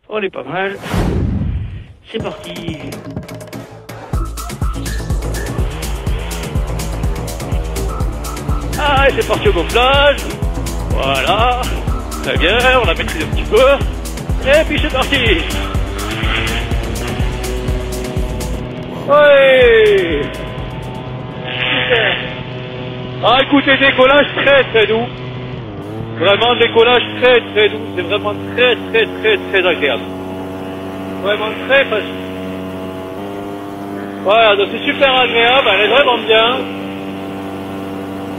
On est pas mal. C'est parti. Ah, c'est parti au gonflage. Voilà. Très bien, on la maîtrise un petit peu. Et puis c'est parti. Ouais. Super. Ah, écoutez, décollage très très doux. Vraiment décollage très très doux. C'est vraiment très très très très agréable. Vraiment très facile. Voilà, donc c'est super agréable, elle est vraiment bien.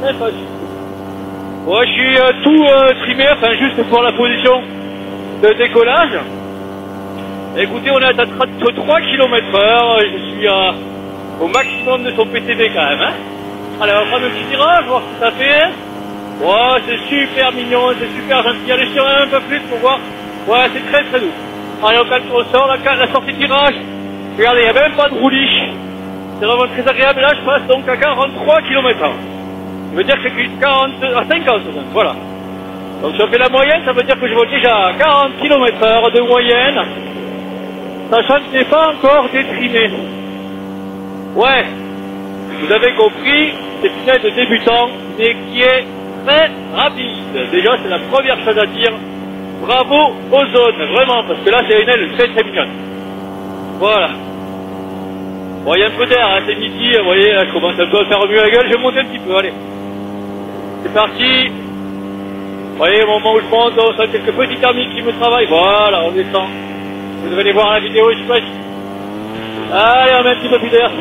Très facile. Ouais, je suis tout trimé, enfin juste pour la position de décollage. Écoutez, on est à 33 km/h, je suis au maximum de son PTB quand même. Hein. Allez, on va prendre un petit virage, voir ce que ça fait. Ouais, c'est super mignon, c'est super gentil. Allez, sur un peu plus pour voir. Ouais, c'est très très doux. Allez, on sort la sortie de virage. Regardez, il n'y a même pas de rouliche. C'est vraiment très agréable. Là, je passe donc à 43 km/h. Ça veut dire que c'est 40 à 50, voilà. Donc si on fait la moyenne, ça veut dire que je vois déjà à 40 km/h de moyenne, sachant que je n'ai pas encore déprimé. Ouais, vous avez compris, c'est une aide de débutant, mais qui est très rapide. Déjà, c'est la première chose à dire. Bravo aux zones, vraiment, parce que là, c'est une aile très très mignonne. Voilà. Bon, il y a un peu d'air, hein, c'est midi, vous voyez, là, je commence un peu à faire remuer la gueule, je vais monter un petit peu, allez. C'est parti. Vous voyez, au moment où je monte, on sent quelques petits thermiques qui me travaillent. Voilà, on descend. Vous devez aller voir la vidéo, je sais pas. Allez, on met un petit peu plus d'air.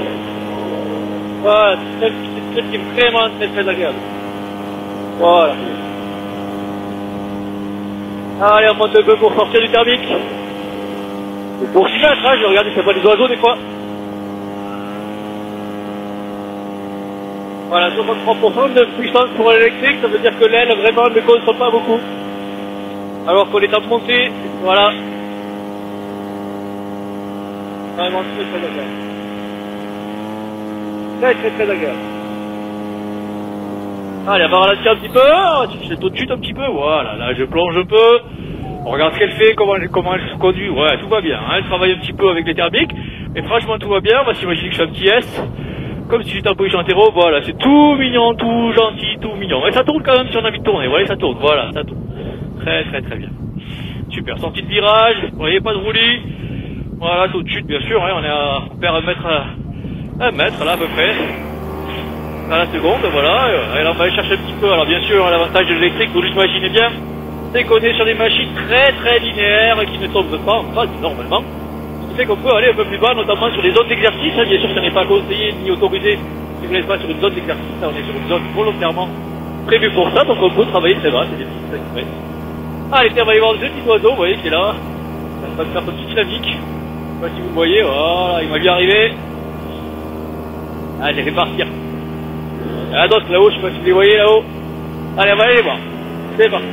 Voilà, c'est une chose qui est vraiment très très agréable. Voilà. Allez, on monte un peu pour sortir du thermique. Et pour s'y mettre, hein, je regarde, il n'y a pas des oiseaux des fois. Voilà, 63% de puissance pour l'électrique, ça veut dire que l'aile vraiment ne consomme pas beaucoup. Alors qu'on est en montée, voilà. Vraiment très très agréable. Très très très agréable. Allez, on va ralentir un petit peu, je saute un petit peu, voilà, là je plonge un peu. On regarde ce qu'elle fait, comment elle se conduit, ouais, tout va bien. Hein, elle travaille un petit peu avec les thermiques, mais franchement tout va bien, on va s'imaginer que je fais un petit S. Comme si j'étais en position antéro, voilà, c'est tout mignon, tout gentil, tout mignon. Et ça tourne quand même si on a envie de tourner, vous voyez, ça tourne, voilà, ça tourne. Très très très bien. Super, sortie de virage, vous voyez, pas de roulis. Voilà, tout de suite, bien sûr, hein, on est à faire un mètre là à peu près. À la seconde, voilà, et là on va aller chercher un petit peu. Alors bien sûr, l'avantage de l'électrique, vous l'imaginez bien, c'est qu'on est sur des machines très très linéaires qui ne tombent pas en face normalement. C'est qu'on peut aller un peu plus bas, notamment sur des zones d'exercice. Bien sûr, ça n'est pas conseillé ni autorisé si vous n'êtes pas sur une zone d'exercice. Là, on est sur une zone volontairement prévue pour ça, donc on peut travailler très bas. C'est des petits centimètres. Allez, tiens, on va aller voir deux petits oiseaux, vous voyez, qui est là. Ça va faire son petit dynamique. Je sais pas si vous le voyez, voilà, il m'a vu arriver. Allez, je vais partir. Il y en a d'autres là-haut, je sais pas si vous les voyez là-haut. Allez, on va aller les voir. C'est parti.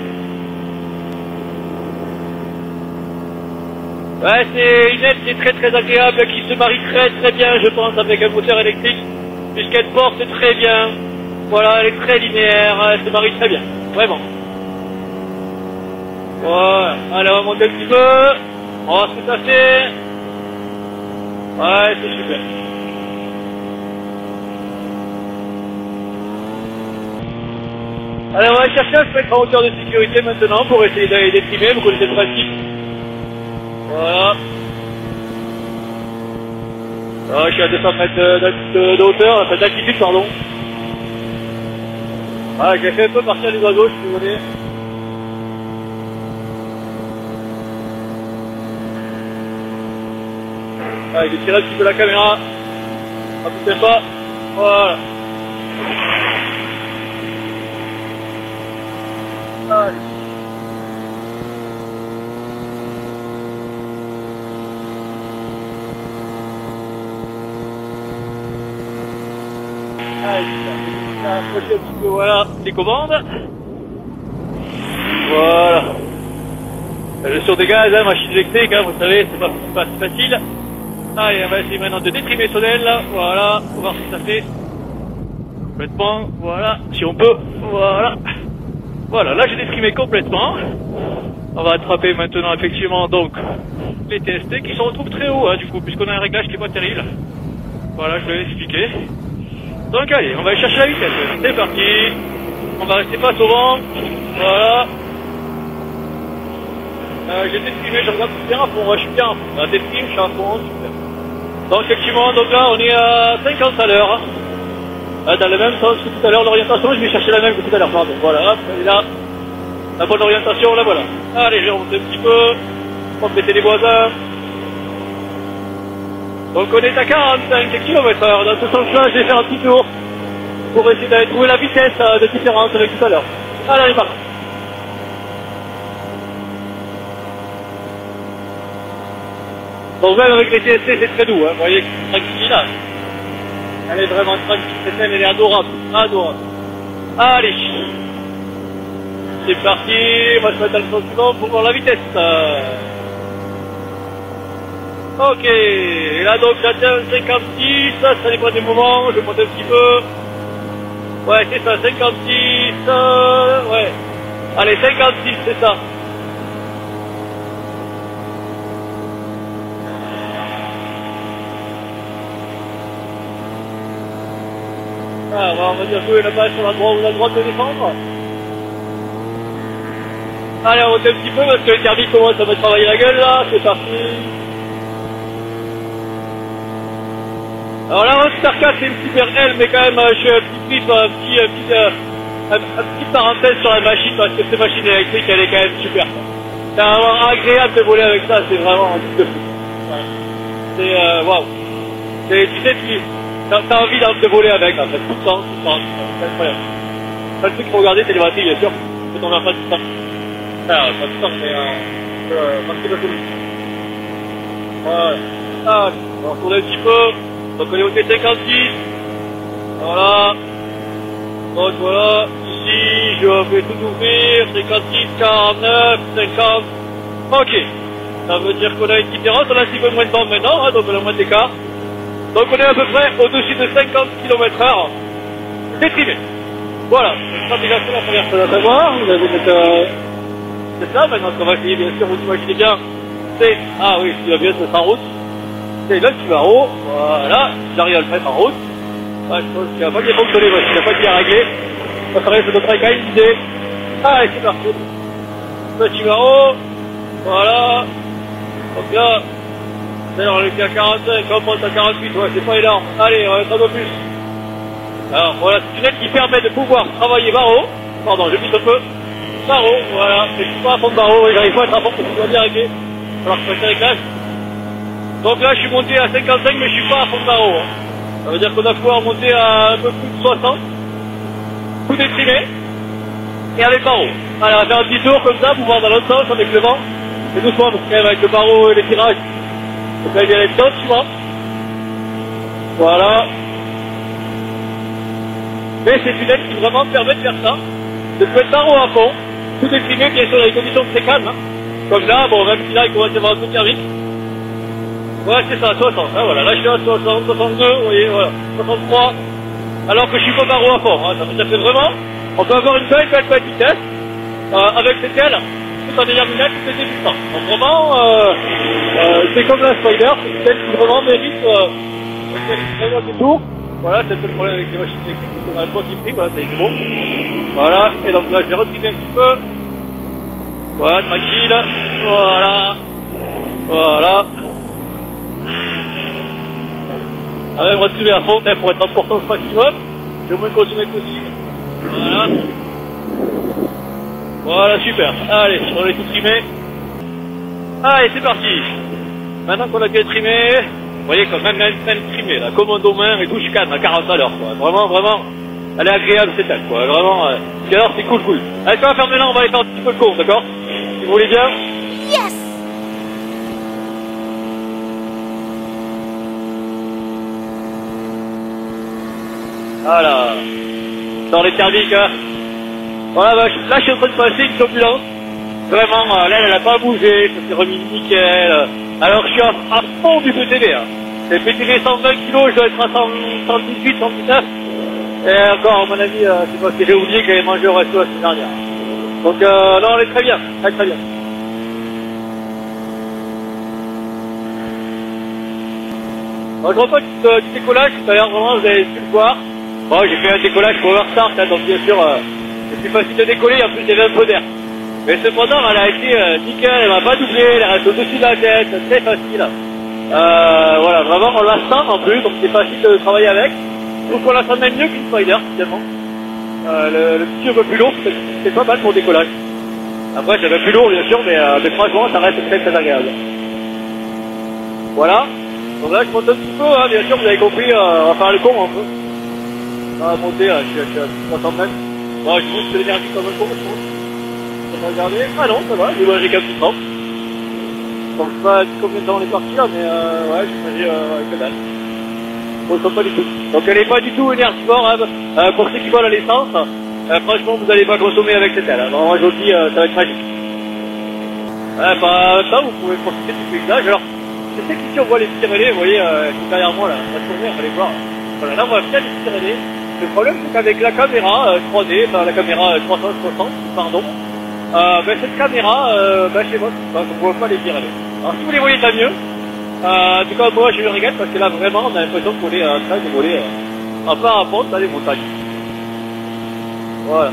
Ouais, c'est une aile qui est très très agréable, qui se marie très très bien, je pense, avec un moteur électrique, puisqu'elle porte très bien. Voilà, elle est très linéaire, elle se marie très bien, vraiment. Voilà, allez, on va monter un petit peu. On va voir ce que ça fait. Ouais, c'est super. Allez, on va aller chercher un spectre en hauteur de sécurité maintenant pour essayer d'aller déprimer, vous connaissez le principe. Voilà. Ah, je suis à 200 mètres de hauteur, enfin d'altitude, pardon. Voilà, j'ai fait un peu partir les oiseaux, je suis désolé. Allez, j'ai tiré un petit peu la caméra. Pas plus sympa. Voilà. Allez. Allez, je vais approcher un petit peu, voilà, les commandes. Voilà. La gestion des gaz, hein, machine électrique, hein, vous savez, c'est pas si facile. Allez, on va essayer maintenant de détrimer son aile, là. Voilà, pour voir ce que ça fait. Complètement, voilà, si on peut, voilà. Voilà, là j'ai déprimé complètement. On va attraper maintenant effectivement donc les TST qui se retrouvent très haut hein, du coup, puisqu'on a un réglage qui est pas terrible. Voilà, je vais expliquer. Donc allez, on va aller chercher la vitesse. C'est parti. On va rester face au vent. Voilà. J'ai déprimé, je regarde bien à fond, je suis bien. La déprime, je suis à fond, super. Donc effectivement, donc là on est à 50 à l'heure. Dans le même sens que tout à l'heure, l'orientation, je vais chercher la même que tout à l'heure, pardon. Voilà, hop, elle est là. La bonne orientation, là voilà. Allez, je vais remonter un petit peu. On va péter les voisins. Donc on est à 45 km/h. Dans ce sens-là, je vais faire un petit tour pour essayer d'aller trouver la vitesse de différence avec tout à l'heure. Allez, on est parti. Donc même avec les TST, c'est très doux, hein. Vous voyez, tranquille là. Elle est vraiment tranquille, cette scène, elle est adorable. Adorable. Allez. C'est parti, on va se mettre dans le sens suivant pour voir la vitesse. Ok, et là donc j'atteins 56, ça dépend des moments, je monte un petit peu. Ouais, c'est ça, 56, ouais. Allez, 56, c'est ça. Ah, on va dire jouer là-bas sur la droite de défendre. Allez, on monte un petit peu parce que le thermique commence à me travailler la gueule là, c'est parti. Alors la Roadster 4 c'est une super L, mais quand même je fais un petit parenthèse sur la machine parce que cette machine électrique elle est quand même super. C'est vraiment agréable de voler avec ça, c'est vraiment un truc de fou. C'est waouh. Tu sais, t'as envie de voler avec en fait, tout le temps, c'est incroyable. Le truc qu'il faut regarder c'est les batteries bien sûr, parce qu'on n'a pas tout le temps. Enfin, pas tout le temps, mais parce que c'est voilà. Ah, on va retourner un petit peu. Donc on est au T56, voilà, donc voilà, ici je vais tout ouvrir, 56, 49, 50, ok, ça veut dire qu'on a une différence, on a un petit peu moins de temps maintenant, hein, donc on a moins d'écart, donc on est à peu près au-dessus de 50 km/h, déprimé, voilà, ça déjà c'est la première chose à savoir, vous avez c'est ça, maintenant qu'on va essayer, bien sûr, vous imaginez bien, c'est, ah oui, ce qui va bien se mettre en route. Et là tu vas en haut, voilà, j'arrive à le mettre en route. Ah, je pense qu'il n'a pas bien fonctionné, parce qu'il n'a pas bien réglé. Ça serait ce notre cas une idée. Allez, c'est parti. Là tu vas en haut, voilà. Donc là, d'ailleurs on est à 45, on monte à 48, ouais, c'est pas énorme. Allez, on va être un peu plus. Alors voilà, c'est une aide qui permet de pouvoir travailler barreau. Pardon, je glisse un peu. Barreau, voilà, mais je suis pas à fond de barreau, et j'arrive pas à être à fond parce que je dois bien régler. Alors je fais un réglage. Donc là je suis monté à 55 mais je suis pas à fond de barreau. Hein. Ça veut dire qu'on va pouvoir monter à un peu plus de 60. Tout déprimé. Et avec barreau. Allez, on va faire un petit tour comme ça pour voir dans l'autre sens avec le vent. C'est doucement parce que quand même avec le barreau et les tirages, faut quand même y aller dedans, tu vois. Voilà. Mais c'est une aide qui vraiment permet de faire ça. De mettre barreau à fond. Tout déprimé bien sûr dans les conditions très calmes. Hein. Comme là, bon même si là il commence à y avoir un peu de thermique. Ouais, c'est ça, 60, hein, voilà, là je suis à 60, 62, vous voyez, voilà, 63, alors que je suis pas barreau à fond, hein, ça veut dire que vraiment, on peut avoir une belle vitesse, avec cette aile, tout en ayant une aile qui fait débutants. Donc vraiment, c'est comme la Spider, c'est une aile qui vraiment mérite, du tour, voilà, c'est un peu le problème avec les machines électriques, on a le poids qui prie, voilà, c'est bon, voilà, et donc là je vais retirer un petit peu, voilà, tranquille, voilà, Ah ouais, on va se lever à fond pour être en portance maximum. Je vais au moins consommer possible. Voilà. Voilà, super. Allez, on est tout trimé. Allez, c'est parti. Maintenant qu'on a bien trimé, vous voyez quand même trimé, là, commande aux mains et touche calme à 40 à l'heure, quoi. Vraiment, elle est agréable cette aile, quoi. Vraiment, et alors c'est cool. Allez, ce qu'on va faire maintenant, on va aller faire un petit peu de course, d'accord? Si vous voulez bien. Yes! Voilà. Dans les thermiques, hein. Voilà, bah, là je suis en train de passer une turbulence. Vraiment, l'aile elle a pas bougé, ça s'est remis nickel. Alors je suis à fond du PTV. Hein. C'est PTV 120 kg, je dois être à 118, 119. Et encore, à mon avis, c'est parce que j'ai oublié que j'avais mangé au resto la semaine dernière. Donc non, on est très bien, très bien. Moi, je vois pas du décollage, tout à l'heure, vraiment, vous avez pu le voir. Bon, j'ai fait un décollage power start, hein, donc bien sûr, c'est plus facile de décoller, en plus, il y avait un peu d'air. Mais cependant, elle a été nickel, elle m'a pas doublé, elle reste au-dessus de la tête, très facile. Voilà, vraiment, on la sent en plus, donc c'est facile de travailler avec. Je trouve qu'on la sent même mieux qu'une Spider, finalement. Le petit un peu plus lourd, c'est pas mal pour le décollage. Après, c'est un peu plus lourd, bien sûr, mais franchement, ça reste très très agréable. Voilà. Donc là, je monte un petit peu, hein, bien sûr, vous avez compris, on va faire le con un peu. On va monter, je suis à 300 mètres. Bon, je monte l'énergie comme un con, je pense. On va regarder. Ah non, ça va, j'ai qu'un petit temps. Je pense pas combien de temps on est parti là, mais ouais, j'ai mangé que dalle. On ne sent pas du tout. Donc elle est pas du tout énergivore, hein. Pour ceux qui volent à l'essence, franchement, vous n'allez pas consommer avec cette aile. Alors moi, je vous dis, ça va être magique. Ça, vous pouvez profiter du paysage. Alors, je sais qu'ici on voit les Pyrénées, vous voyez, derrière moi là, on va tourner, on va les voir. Voilà, là on voit bien les Pyrénées. Le problème c'est qu'avec la caméra 3D, enfin la caméra 360, pardon, cette caméra, chez moi, on ne voit pas les Pyrénées. Alors si vous les voyez tant mieux. En tout cas moi je le regrette parce que là vraiment on a l'impression qu'on est en train de voler en parapente dans les montagnes. Voilà.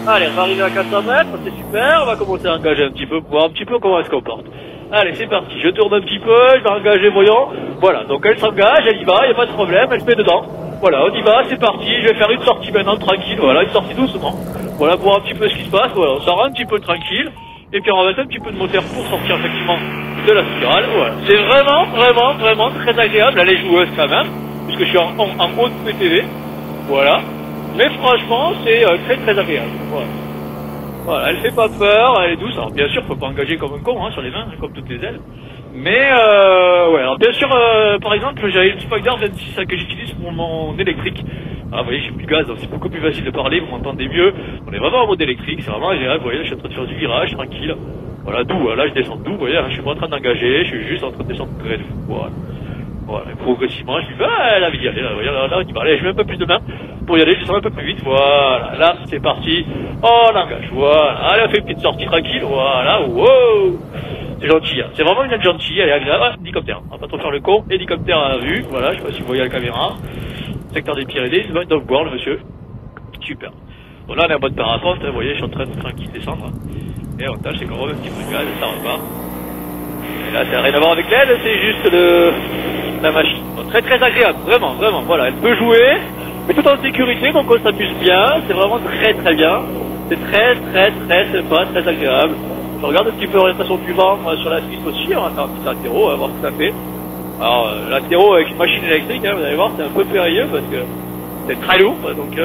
Allez, on va arriver à 400 mètres, c'est super, on va commencer à engager un petit peu pour voir un petit peu comment elle se comporte. Allez, c'est parti, je tourne un petit peu, je vais engager, voyons. Voilà, donc elle s'engage, elle y va, il n'y a pas de problème, elle se met dedans. Voilà, on y va, c'est parti, je vais faire une sortie maintenant tranquille, voilà, une sortie doucement. Voilà, pour voir un petit peu ce qui se passe, voilà, on sort un petit peu tranquille. Et puis on va mettre un petit peu de moteur pour sortir effectivement de la spirale, voilà. C'est vraiment très agréable, elle est joueuse quand même, puisque je suis en haute PTV, voilà. Mais franchement, c'est très agréable. Voilà. Voilà, elle fait pas peur, elle est douce. Alors bien sûr, faut pas engager comme un con hein, sur les mains, comme toutes les ailes. Mais ouais, alors bien sûr, par exemple, j'ai une Spider 26 que j'utilise pour mon électrique. Ah, vous voyez, j'ai plus de gaz, donc c'est beaucoup plus facile de parler, vous m'entendez mieux. On est vraiment en mode électrique, c'est vraiment agréable. Vous voyez, là, je suis en train de faire du virage, tranquille. Voilà, doux, là, je descends doux, vous voyez, là, je suis pas en train d'engager, je suis juste en train de descendre très doux. Voilà. Voilà, et progressivement, je dis, elle a envie d'y aller, là, là, on y va, allez, je mets un peu plus de main pour y aller, je descends un peu plus vite, voilà, là, c'est parti, oh, l'engage, voilà, allez, on fait une petite sortie tranquille, voilà, wow, c'est gentil, hein. C'est vraiment une aide gentille, elle est agréable, ah, hélicoptère, on va pas trop faire le con, hélicoptère à la vue, voilà, je sais pas si vous voyez la caméra, secteur des Pyrénées, une d'off-board, monsieur, super. Bon, là, on est en mode parapente, hein, vous voyez, je suis en train de tranquille descendre, et on tâche, c'est qu'on remet un petit peu de gaz, ça repart. Et là, ça n'a rien à voir avec l'aide, c'est juste la machine. Bon, très agréable, vraiment, voilà, elle peut jouer, mais tout en sécurité, donc on s'amuse bien, c'est vraiment très bien. C'est très sympa, très agréable. Je regarde un petit peu l'orientation du vent sur la piste aussi, on va faire un petit latéraux, on va voir ce que ça fait. Alors, latéraux avec une machine électrique, hein, vous allez voir, c'est un peu périlleux parce que c'est très lourd, donc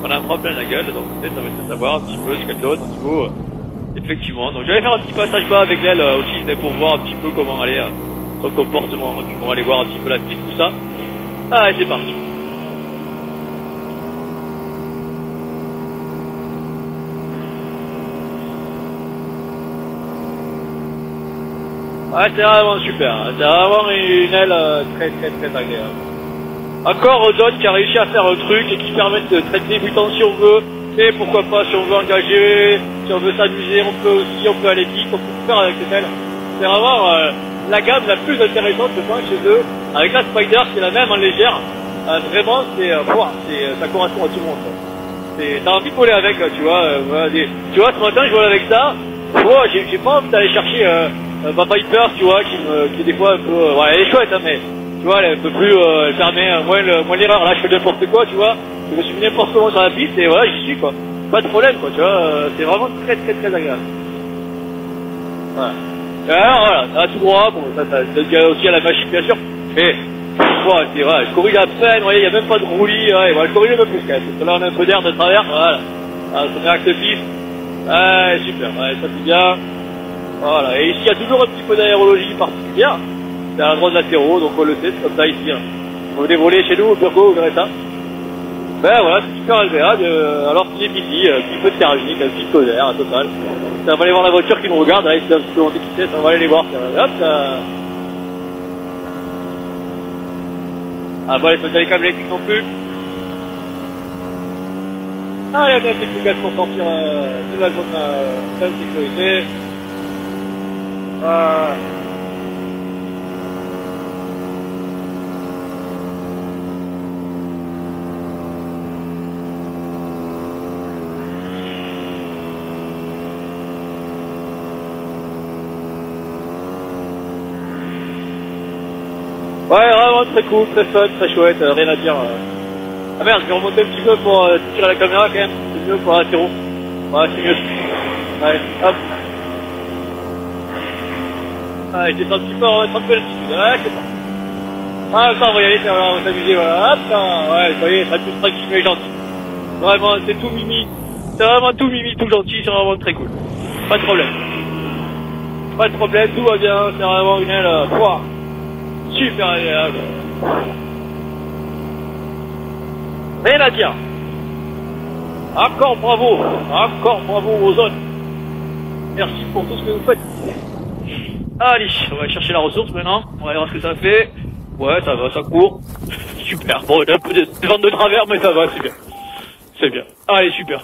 on en prend plein la gueule, donc peut-être ça va essayer de savoir un petit peu ce qu'elle donne au niveau. Effectivement, donc j'allais faire un petit passage bas avec elle aussi, pour voir un petit peu comment aller son comportement, puis on va aller voir un petit peu la piste, tout ça. Allez, c'est parti. Ouais, c'est vraiment super, hein. C'est vraiment une aile très agréable. Encore Ozone qui a réussi à faire un truc et qui permet de traiter débutant si on veut. Et pourquoi pas, si on veut engager, si on veut s'amuser, on peut aller vite, on peut tout faire avec cette aile. C'est vraiment la gamme la plus intéressante, je pense, chez eux. Avec la Spider, qui est la même en légère. Vraiment, ça correspond à tout le monde. T'as envie de voler avec, tu vois. Tu vois, ce matin, je vole avec ça. Oh, j'ai pas envie d'aller chercher ma Viper, tu vois, qui est des fois un peu... ouais, elle est chouette, hein, mais tu vois, elle est un peu plus... elle permet moins l'erreur. Là, je fais n'importe quoi, tu vois. Je me suis mis n'importe comment sur la piste et voilà, j'y suis, quoi. Pas de problème, quoi, tu vois. C'est vraiment très agréable. Voilà. Et alors, voilà, ça va tout droit. Bon, ça aussi à la machine, bien sûr. Mais, voilà, je corrige à peine, vous voyez, il n'y a même pas de roulis. Ouais, voilà, je corrige un peu plus, quand même. Parce que là, on a un peu d'air de travers, voilà. Ah, ça fait axe piste. Ouais, super, ouais, ça c'est bien. Voilà, et ici, il y a toujours un petit peu d'aérologie particulière. C'est un endroit de latéraux, donc on le sait, c'est comme ça ici. Hein. Vous venez voler chez nous au Burgo, vous verrez ça. Ben voilà, c'est super agréable, alors qu'il est midi, un petit peu de thermique, un petit peu d'air, total. Ça, on va aller voir la voiture qui nous regarde, là, c'est un petit peu en vitesse, on va aller les voir. Hop, ça... Ah bon, il faut les câbles électriques non plus. Ah, il y a un petit peu de gaz pour sortir de la zone de sécurité. vraiment très cool, très fun, très chouette, rien à dire. Ah merde, je vais remonter un petit peu pour tirer la caméra quand même, c'est mieux pour la terreau. Ouais, c'est mieux. Ouais, hop. Ah, je descends un petit peu, on va mettre un peu l'altitude, ouais, c'est ça. Ah, ça, on va y aller, voilà, on va s'amuser, voilà, hop, ça, ouais, vous voyez, ça plus tranquille, mais gentil. Vraiment, c'est tout mimi, c'est vraiment tout mimi, tout gentil, c'est vraiment très cool. Pas de problème. Pas de problème, tout va bien, c'est vraiment une aile, super agréable. Rien à dire. Encore bravo aux zones. Merci pour tout ce que vous faites. Allez, on va chercher la ressource maintenant, on va voir ce que ça fait. Ouais, ça va, ça court. Super, bon, il y a un peu de vent de travers, mais ça va, c'est bien. C'est bien. Allez, super.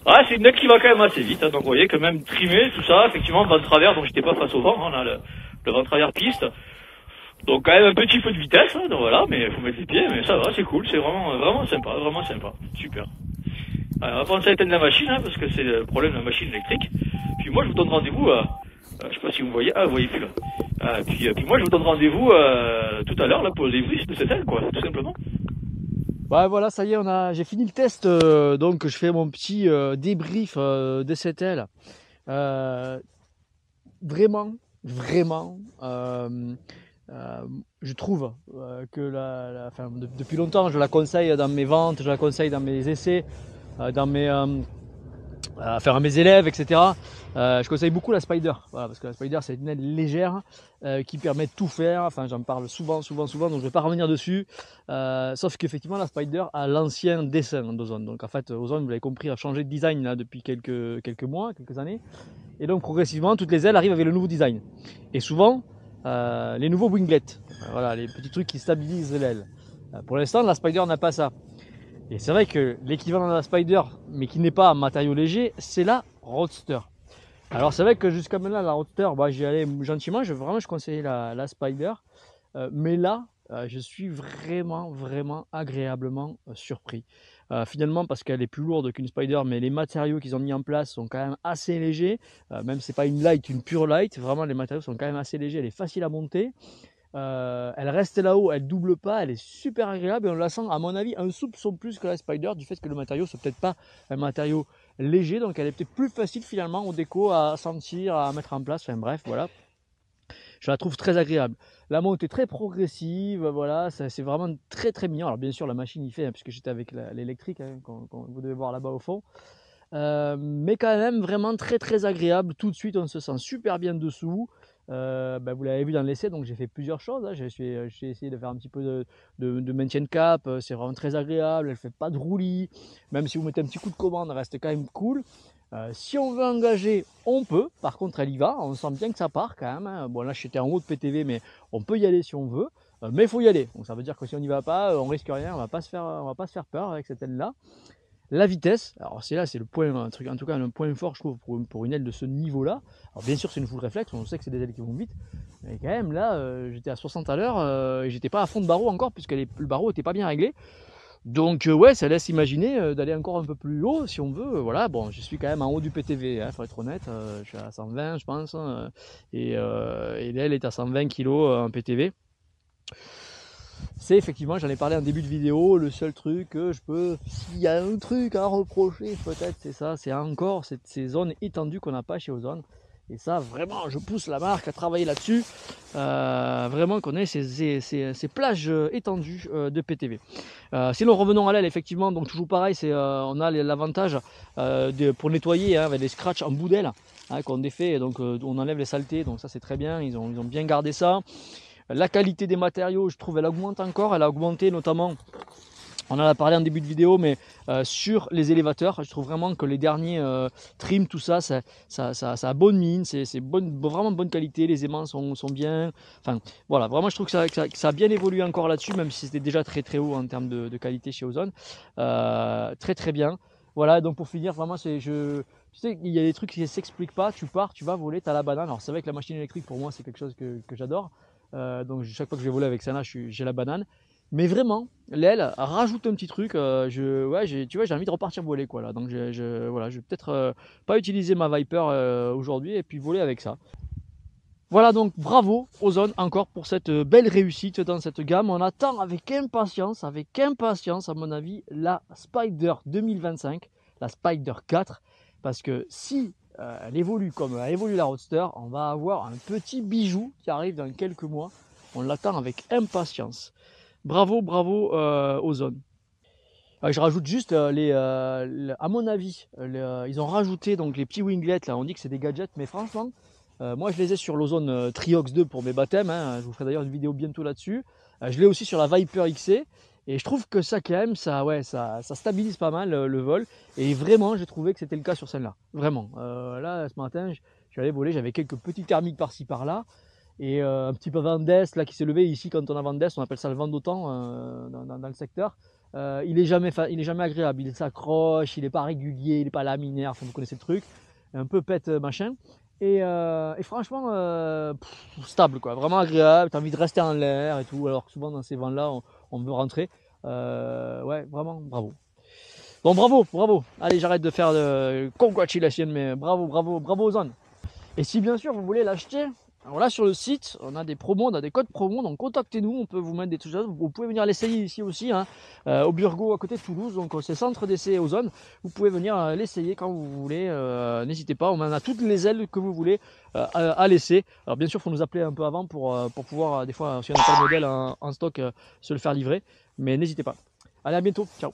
Ah, c'est une aile qui va quand même assez vite, hein, donc vous voyez, quand même trimé, tout ça, effectivement, vent de travers, donc j'étais pas face au vent, hein, là, le vent de travers piste. Donc quand même un petit peu de vitesse, hein, donc voilà, mais il faut mettre les pieds, mais ça va, c'est cool, c'est vraiment sympa, super. Alors, on va penser à éteindre la machine, hein, parce que c'est le problème de la machine électrique. Puis moi, je vous donne rendez-vous, je sais pas si vous me voyez, vous voyez plus là. Puis moi, je vous donne rendez-vous tout à l'heure, là, pour le débrief de cette aile, quoi, tout simplement. Ouais, voilà, ça y est, j'ai fini le test, donc je fais mon petit débrief de cette aile. Vraiment, je trouve que enfin, depuis longtemps, je la conseille dans mes ventes, je la conseille dans mes essais, dans mes, faire à mes élèves, etc. Je conseille beaucoup la Spider, voilà, parce que la Spider c'est une aile légère qui permet de tout faire. Enfin, j'en parle souvent, donc je ne vais pas revenir dessus. Sauf qu'effectivement, la Spider a l'ancien dessin d'Ozone. Donc en fait, Ozone, vous l'avez compris, a changé de design là, depuis quelques mois, quelques années. Et donc progressivement, toutes les ailes arrivent avec le nouveau design. Et souvent, les nouveaux winglets, voilà, les petits trucs qui stabilisent l'aile. Pour l'instant, la Spider n'a pas ça. Et c'est vrai que l'équivalent de la Spider, mais qui n'est pas un matériau léger, c'est la Roadster. Alors c'est vrai que jusqu'à maintenant, la Roadster, bah, j'y allais gentiment, je conseillais la Spider. Mais là, je suis vraiment agréablement surpris. Finalement, parce qu'elle est plus lourde qu'une Spider, mais les matériaux qu'ils ont mis en place sont quand même assez légers. Même c'est pas une light, une pure light, vraiment les matériaux sont quand même assez légers, elle est facile à monter. Elle reste là-haut, elle double pas, elle est super agréable et on la sent à mon avis un soupçon plus que la Spider du fait que le matériau c'est peut-être pas un matériau léger, donc elle est peut-être plus facile finalement au déco à sentir, à mettre en place, enfin bref voilà. Je la trouve très agréable. La montée est très progressive, voilà, c'est vraiment très mignon. Alors bien sûr la machine y fait, hein, puisque j'étais avec l'électrique, hein, vous devez voir là-bas au fond. Mais quand même vraiment très agréable. Tout de suite on se sent super bien dessous. Vous l'avez vu dans l'essai, donc j'ai fait plusieurs choses, hein. J'ai essayé de faire un petit peu de maintien de cap, c'est vraiment très agréable, elle fait pas de roulis, même si vous mettez un petit coup de commande, elle reste quand même cool. Si on veut engager, on peut, par contre elle y va, on sent bien que ça part quand même, hein. Bon là j'étais en haut de PTV, mais on peut y aller si on veut, mais il faut y aller, donc ça veut dire que si on n'y va pas, on risque rien, on va pas se faire peur avec cette aile là. La vitesse, alors c'est le point, un truc, en tout cas un point fort je trouve pour une aile de ce niveau là. Alors bien sûr c'est une full réflexe, on sait que c'est des ailes qui vont vite, mais quand même là j'étais à 60 à l'heure et j'étais pas à fond de barreau encore puisque le barreau était pas bien réglé. Donc ouais, ça laisse imaginer d'aller encore un peu plus haut si on veut. Voilà, bon, je suis quand même en haut du PTV, hein, faut être honnête. Je suis à 120 je pense, hein, et l'aile est à 120 kg en PTV. C'est effectivement, j'en ai parlé en début de vidéo, le seul truc que je peux, s'il y a un truc à reprocher peut-être, c'est ça, c'est encore ces zones étendues qu'on n'a pas chez Ozone. Et ça, vraiment, je pousse la marque à travailler là-dessus. Vraiment qu'on ait ces plages étendues de PTV. Sinon, revenons à l'aile, effectivement, donc toujours pareil, on a l'avantage pour nettoyer, hein, avec des scratchs en bout d'aile, hein, qu'on défait, donc on enlève les saletés, donc ça c'est très bien, ils ont bien gardé ça. La qualité des matériaux, je trouve, elle augmente encore, elle a augmenté notamment. On en a parlé en début de vidéo, mais sur les élévateurs, je trouve vraiment que les derniers trims, tout ça, ça a bonne mine, c'est vraiment bonne qualité, les aimants sont bien. Enfin, voilà, vraiment, je trouve que ça a bien évolué encore là-dessus, même si c'était déjà très haut en termes de qualité chez Ozone. Très bien. Voilà, donc pour finir, vraiment, tu sais, il y a des trucs qui ne s'expliquent pas, tu pars, tu vas voler, tu as la banane. Alors c'est vrai que la machine électrique, pour moi, c'est quelque chose que j'adore. Donc chaque fois que je vais voler avec Sana, j'ai la banane. Mais vraiment, l'aile rajoute un petit truc. Tu vois, j'ai envie de repartir voler quoi là. Donc voilà, je vais peut-être pas utiliser ma Viper aujourd'hui et puis voler avec ça. Voilà donc bravo Ozone encore pour cette belle réussite dans cette gamme. On attend avec impatience à mon avis la Spider 2025, la Spider 4, parce que si elle évolue comme a évolué la Roadster, on va avoir un petit bijou qui arrive dans quelques mois. On l'attend avec impatience. Bravo, bravo Ozone. Je rajoute juste à mon avis, ils ont rajouté donc les petits winglets là. On dit que c'est des gadgets, mais franchement, moi je les ai sur l'Ozone Triox 2 pour mes baptêmes. Hein. Je vous ferai d'ailleurs une vidéo bientôt là-dessus. Je l'ai aussi sur la Viper XC. Et je trouve que ça quand même, ça stabilise pas mal le vol. Et vraiment, j'ai trouvé que c'était le cas sur celle-là. Vraiment. Là, ce matin, je suis allé voler, j'avais quelques petits thermiques par-ci par-là. Et un petit peu vent d'est là qui s'est levé ici quand on a vent d'est, on appelle ça le vent d'automne dans le secteur. Il est jamais agréable, il s'accroche, il n'est pas régulier, il n'est pas laminaire, enfin vous connaissez le truc, un peu pète machin. Et franchement, stable quoi, vraiment agréable, tu as envie de rester en l'air et tout, alors que souvent dans ces vents là on veut rentrer. Ouais, vraiment bravo. Bon bravo, bravo, allez j'arrête de faire de congratulations, mais bravo, bravo, bravo Ozone. Et si bien sûr vous voulez l'acheter, alors là sur le site, on a des promos, on a des codes promos, donc contactez-nous, on peut vous mettre des choses. Vous pouvez venir l'essayer ici aussi, hein, au Burgo à côté de Toulouse, donc c'est centre d'essai Ozone. Vous pouvez venir l'essayer quand vous voulez, n'hésitez pas, on en a toutes les ailes que vous voulez à laisser. Alors bien sûr, il faut nous appeler un peu avant pour pouvoir, des fois, si on n'a pas le modèle en stock, se le faire livrer, mais n'hésitez pas. Allez, à bientôt, ciao.